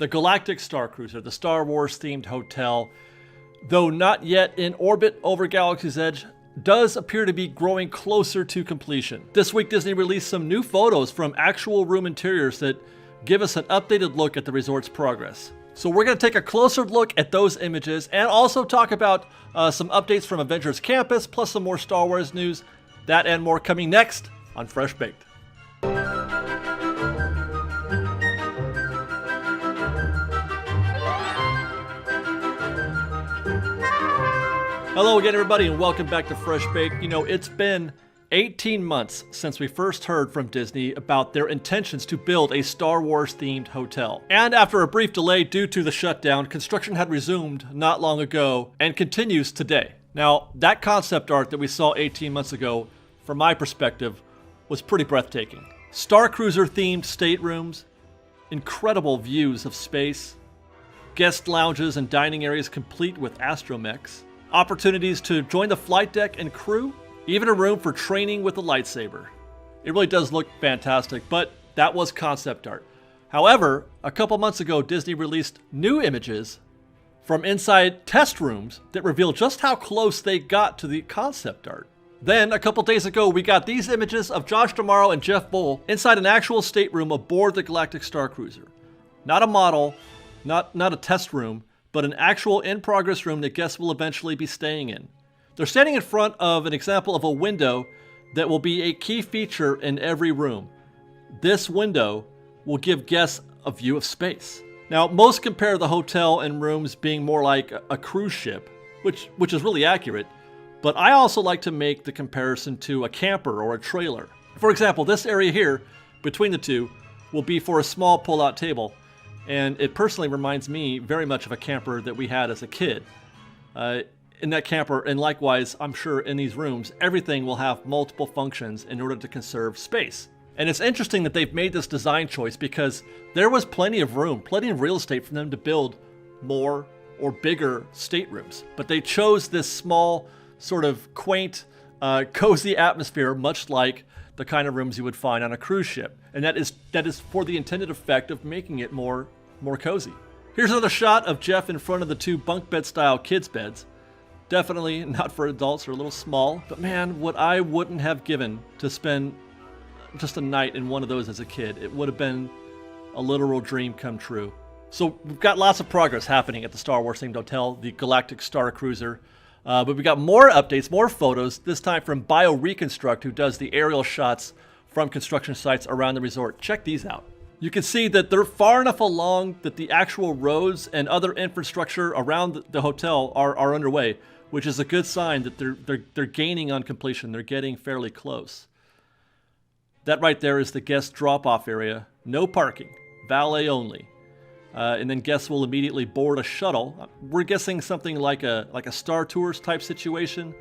The Galactic Star Cruiser, the Star Wars themed hotel, though not yet in orbit over Galaxy's Edge, does appear to be growing closer to completion. This week Disney released some new photos from actual room interiors that give us an updated look at the resort's progress. So we're going to take a closer look at those images and also talk about some updates from Avengers Campus, plus some more Star Wars news. That and more coming next on Fresh Baked. Hello again, everybody, and welcome back to Fresh Baked. You know, it's been 18 months since we first heard from Disney about their intentions to build a Star Wars-themed hotel. And after a brief delay due to the shutdown, construction had resumed not long ago and continues today. Now, that concept art that we saw 18 months ago, from my perspective, was pretty breathtaking. Star Cruiser-themed staterooms, incredible views of space, guest lounges and dining areas complete with astromechs, opportunities to join the flight deck and crew, even a room for training with a lightsaber. It really does look fantastic, but that was concept art. However, a couple months ago, Disney released new images from inside test rooms that reveal just how close they got to the concept art. Then, a couple days ago, we got these images of Josh D'Amaro and Jeff Bull inside an actual stateroom aboard the Galactic Star Cruiser. Not a model, not a test room, but an actual in-progress room that guests will eventually be staying in. They're standing in front of an example of a window that will be a key feature in every room. This window will give guests a view of space. Now, most compare the hotel and rooms being more like a cruise ship, which is really accurate, but I also like to make the comparison to a camper or a trailer. For example, this area here, between the two, will be for a small pull-out table, and it personally reminds me very much of a camper that we had as a kid. In that camper, and likewise, I'm sure in these rooms, everything will have multiple functions in order to conserve space. And it's interesting that they've made this design choice because there was plenty of room, plenty of real estate for them to build more or bigger staterooms. But they chose this small, sort of quaint, cozy atmosphere, much like the kind of rooms you would find on a cruise ship. And that is for the intended effect of making it more cozy. Here's another shot of Jeff in front of the two bunk bed style kids beds. Definitely not for adults, they're a little small, but man, what I wouldn't have given to spend just a night in one of those as a kid. It would have been a literal dream come true. So we've got lots of progress happening at the Star Wars themed hotel, the Galactic Star Cruiser. But we got more updates, more photos, this time from bioreconstruct, who does the aerial shots from construction sites around the resort. Check these out. You can see that they're far enough along that the actual roads and other infrastructure around the hotel are underway, which is a good sign that they're gaining on completion. They're getting fairly close. That right there is the guest drop-off area. No parking, valet only. And then guests will immediately board a shuttle. We're guessing something like a Star Tours type situation.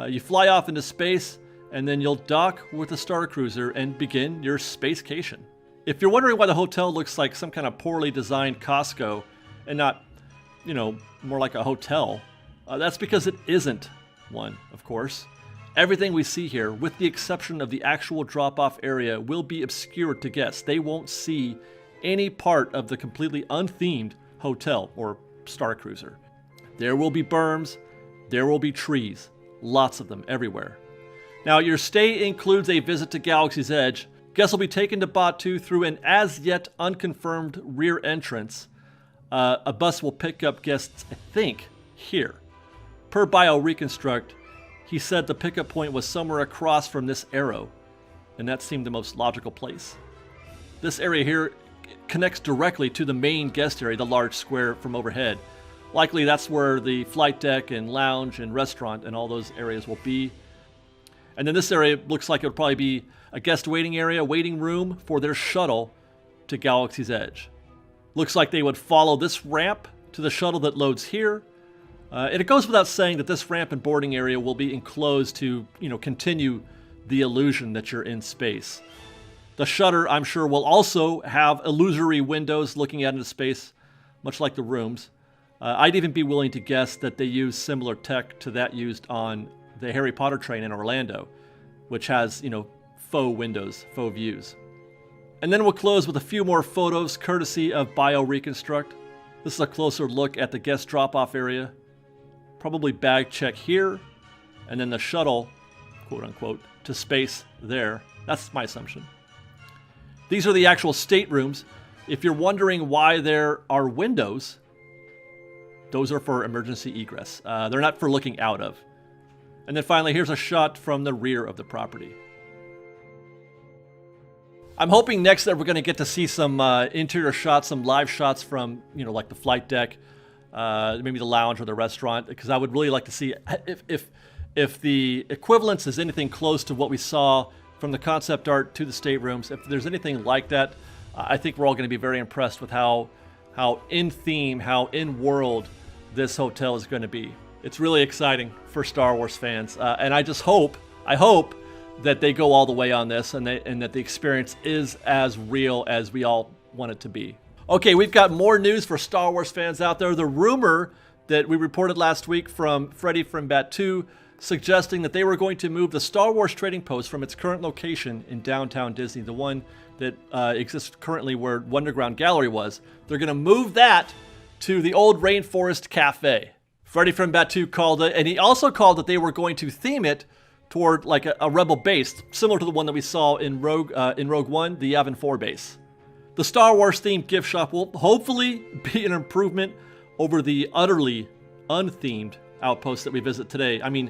You fly off into space, and then you'll dock with the Star Cruiser and begin your spacecation. If you're wondering why the hotel looks like some kind of poorly designed Costco and not, more like a hotel, that's because it isn't one, of course. Everything we see here, with the exception of the actual drop-off area, will be obscured to guests. They won't see any part of the completely unthemed hotel or Star Cruiser. There will be berms, there will be trees, lots of them everywhere. Now, your stay includes a visit to Galaxy's Edge. Guests will be taken to Batuu through an as-yet unconfirmed rear entrance. A bus will pick up guests, I think, here. Per bioreconstruct, he said the pickup point was somewhere across from this arrow, and that seemed the most logical place. This area here connects directly to the main guest area, the large square from overhead. Likely that's where the flight deck and lounge and restaurant and all those areas will be. And then this area looks like it would probably be a guest waiting area, waiting room for their shuttle to Galaxy's Edge. Looks like they would follow this ramp to the shuttle that loads here. And it goes without saying that this ramp and boarding area will be enclosed to, continue the illusion that you're in space. The shutter, I'm sure, will also have illusory windows looking out into space, much like the rooms. I'd even be willing to guess that they use similar tech to that used on the Harry Potter train in Orlando, which has, faux windows, faux views. And then we'll close with a few more photos courtesy of bioreconstruct. This is a closer look at the guest drop-off area. Probably bag check here, and then the shuttle, quote unquote, to space there. That's my assumption. These are the actual staterooms. If you're wondering why there are windows, those are for emergency egress. They're not for looking out of. And then finally, here's a shot from the rear of the property. I'm hoping next that we're going to get to see some interior shots, some live shots from, like the flight deck, maybe the lounge or the restaurant, because I would really like to see if the equivalence is anything close to what we saw from the concept art to the staterooms. If there's anything like that, I think we're all going to be very impressed with how in theme, how in world this hotel is going to be. It's really exciting for Star Wars fans, and I hope that they go all the way on this, and that the experience is as real as we all want it to be. Okay, we've got more news for Star Wars fans out there. The rumor that we reported last week from Freddy from Bat 2 suggesting that they were going to move the Star Wars Trading Post from its current location in downtown Disney, the one that exists currently where Wonderground Gallery was. They're going to move that to the old Rainforest Cafe. Freddy from Bat 2 called it, and he also called that they were going to theme it toward like a Rebel base, similar to the one that we saw in Rogue One, the Yavin 4 base. The Star Wars themed gift shop will hopefully be an improvement over the utterly unthemed outpost that we visit today. I mean,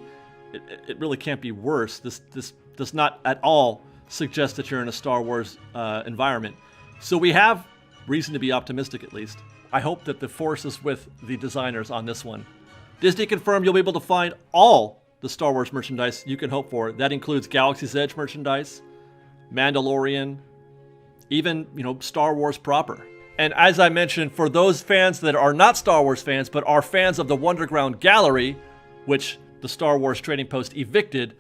it really can't be worse. This does not at all suggest that you're in a Star Wars environment. So we have reason to be optimistic, at least. I hope that the force is with the designers on this one. Disney confirmed you'll be able to find all the Star Wars merchandise you can hope for. That includes Galaxy's Edge merchandise, Mandalorian, even, Star Wars proper. And as I mentioned, for those fans that are not Star Wars fans, but are fans of the Wonderground Gallery, which the Star Wars Trading Post evicted,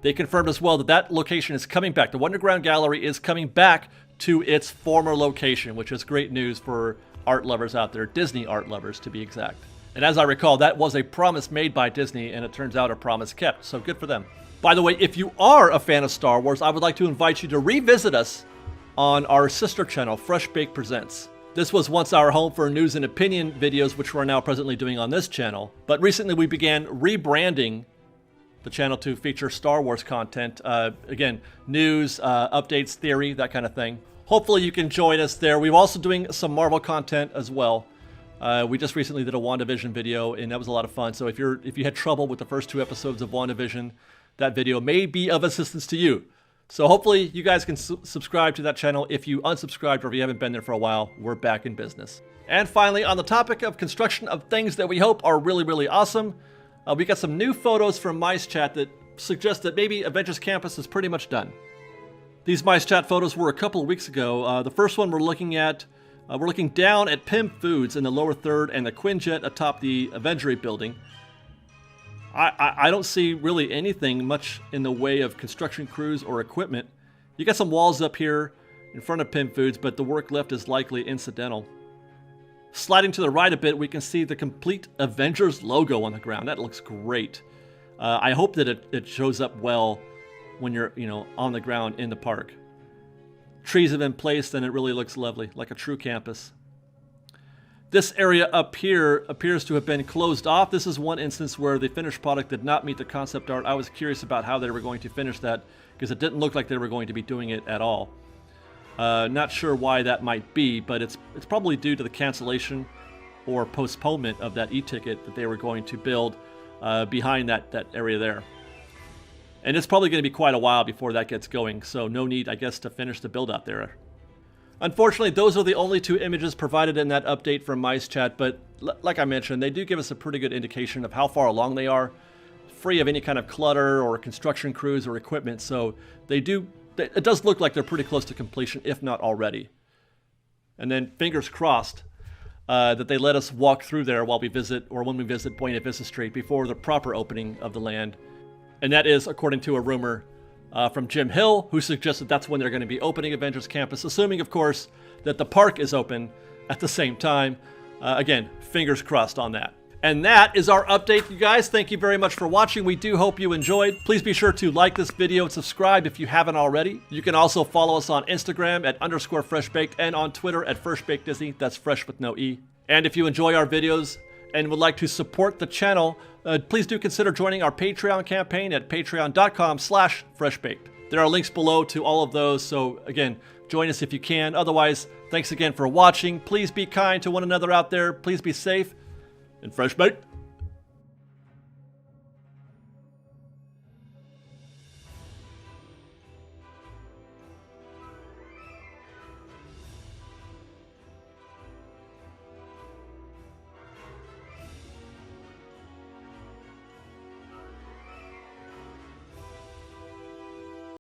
they confirmed as well that that location is coming back. The Wonderground Gallery is coming back to its former location, which is great news for art lovers out there, Disney art lovers to be exact. And as I recall, that was a promise made by Disney, and it turns out a promise kept, so good for them. By the way, if you are a fan of Star Wars, I would like to invite you to revisit us on our sister channel, FreshBaked Presents. This was once our home for news and opinion videos, which we're now presently doing on this channel. But recently we began rebranding the channel to feature Star Wars content. Again, news, updates, theory, that kind of thing. Hopefully you can join us there. We're also doing some Marvel content as well. We just recently did a WandaVision video, and that was a lot of fun. So if you had trouble with the first 2 episodes of WandaVision, that video may be of assistance to you. So hopefully you guys can subscribe to that channel. If you unsubscribed or if you haven't been there for a while, we're back in business. And finally, on the topic of construction of things that we hope are really, really awesome, we got some new photos from Mice Chat that suggest that maybe Avengers Campus is pretty much done. These Mice Chat photos were a couple of weeks ago. The first one we're looking down at Pym Foods in the lower third and the Quinjet atop the Avengery building. I don't see really anything much in the way of construction crews or equipment. You got some walls up here in front of Pym Foods, but the work left is likely incidental. Sliding to the right a bit, we can see the complete Avengers logo on the ground. That looks great. I hope that it shows up well when you're, on the ground in the park. Trees have been placed and it really looks lovely, like a true campus. This area up here appears to have been closed off. This is one instance where the finished product did not meet the concept art. I was curious about how they were going to finish that because it didn't look like they were going to be doing it at all. Not sure why that might be, but it's probably due to the cancellation or postponement of that e-ticket that they were going to build behind that area there. And it's probably going to be quite a while before that gets going, so no need, I guess, to finish the build out there. Unfortunately, those are the only 2 images provided in that update from Mice Chat, but like I mentioned, they do give us a pretty good indication of how far along they are, free of any kind of clutter or construction crews or equipment, so it does look like they're pretty close to completion, if not already. And then fingers crossed that they let us walk through there while we visit, or when we visit Buena Vista Street before the proper opening of the land. And that is according to a rumor from Jim Hill, who suggested that's when they're going to be opening Avengers Campus, assuming, of course, that the park is open at the same time. Again, fingers crossed on that. And that is our update, you guys. Thank you very much for watching. We do hope you enjoyed. Please be sure to like this video and subscribe if you haven't already. You can also follow us on Instagram at _FreshBaked and on Twitter at FreshBakedDisney. That's fresh with no E. And if you enjoy our videos and would like to support the channel, please do consider joining our Patreon campaign at patreon.com/freshbaked. There are links below to all of those, so again, join us if you can. Otherwise, thanks again for watching. Please be kind to one another out there. Please be safe. And FreshBaked.